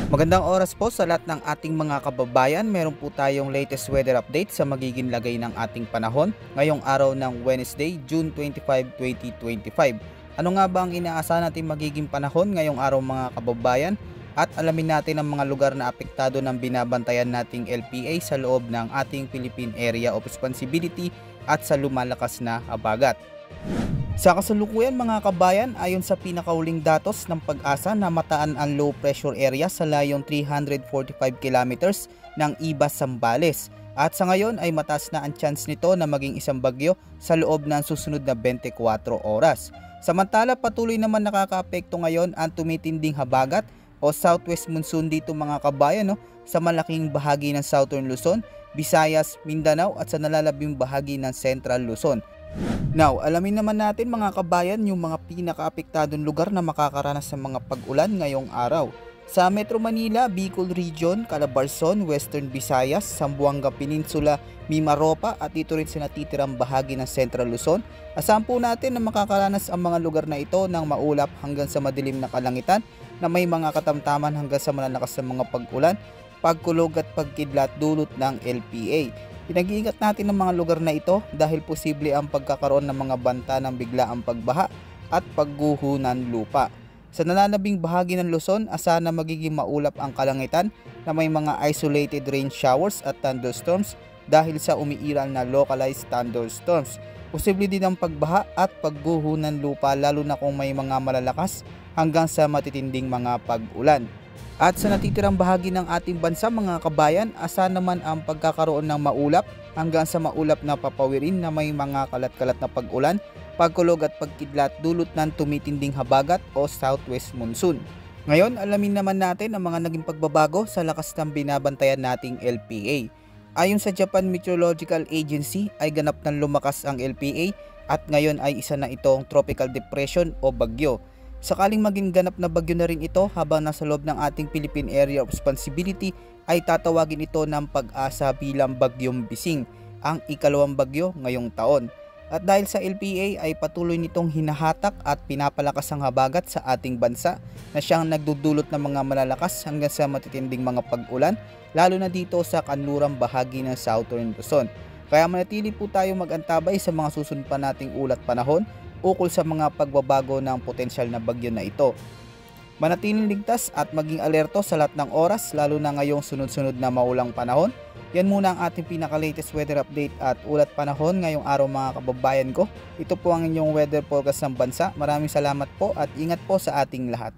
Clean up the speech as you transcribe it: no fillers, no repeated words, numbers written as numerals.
Magandang oras po sa lahat ng ating mga kababayan. Meron po tayong latest weather update sa magiging lagay ng ating panahon ngayong araw ng Wednesday, June 25, 2025. Ano nga ba ang inaasahan natin magiging panahon ngayong araw mga kababayan? At alamin natin ang mga lugar na apektado ng binabantayan nating LPA sa loob ng ating Philippine Area of Responsibility at sa lumalakas na habagat. Sa kasalukuyan mga kabayan, ayon sa pinakauling datos ng Pag-asa, namataan ang low pressure area sa layong 345 kilometers ng Ibas, Zambales. At sa ngayon ay mataas na ang chance nito na maging isang bagyo sa loob ng susunod na 24 oras. Samantala, patuloy naman nakakaapekto ngayon ang tumitinding habagat o southwest monsoon dito mga kabayan sa malaking bahagi ng Southern Luzon, Visayas, Mindanao at sa nalalabing bahagi ng Central Luzon. Now, alamin naman natin mga kabayan yung mga pinakaapektadong lugar na makakaranas ng mga pag-ulan ngayong araw. Sa Metro Manila, Bicol Region, Calabarzon, Western Visayas, Zamboanga Peninsula, Mimaropa at dito rin sa natitirang bahagi ng Central Luzon. Asahan po natin na makakaranas ang mga lugar na ito ng maulap hanggang sa madilim na kalangitan na may mga katamtaman hanggang sa malalakas na mga pag-ulan, pagkulog at pagkidlat dulot ng LPA. Pinag-iingat natin ang mga lugar na ito dahil posible ang pagkakaroon ng mga banta ng biglaang pagbaha at pagguho ng lupa. Sa nalalabing bahagi ng Luzon, asahan na magiging maulap ang kalangitan na may mga isolated rain showers at thunderstorms dahil sa umiiral na localized thunderstorms. Posible din ang pagbaha at pagguho ng lupa lalo na kung may mga malalakas hanggang sa matitinding mga pag-ulan. At sa natitirang bahagi ng ating bansa mga kabayan, asahan naman ang pagkakaroon ng maulap hanggang sa maulap na papawirin na may mga kalat-kalat na pag-ulan, pagkulog at pagkidlat dulot ng tumitinding habagat o southwest monsoon. Ngayon, alamin naman natin ang mga naging pagbabago sa lakas ng binabantayan nating LPA. Ayon sa Japan Meteorological Agency ay ganap ng lumakas ang LPA at ngayon ay isa na itong tropical depression o bagyo. Sakaling maging ganap na bagyo na rin ito habang nasa loob ng ating Philippine Area of Responsibility ay tatawagin ito ng Pag-asa bilang Bagyong Bising, ang ikalawang bagyo ngayong taon. At dahil sa LPA ay patuloy nitong hinahatak at pinapalakas ang habagat sa ating bansa na siyang nagdudulot ng mga malalakas hanggang sa matitinding mga pag-ulan lalo na dito sa kanlurang bahagi ng Southern Luzon. Kaya manatili po tayo mag-antabay sa mga susunod pa nating ulat panahon ukol sa mga pagbabago ng potensyal na bagyo na ito. Manatiling ligtas at maging alerto sa lahat ng oras lalo na ngayong sunod-sunod na maulang panahon. Yan muna ang ating pinaka-latest weather update at ulat panahon ngayong araw mga kababayan ko. Ito po ang inyong weather forecast ng bansa. Maraming salamat po at ingat po sa ating lahat.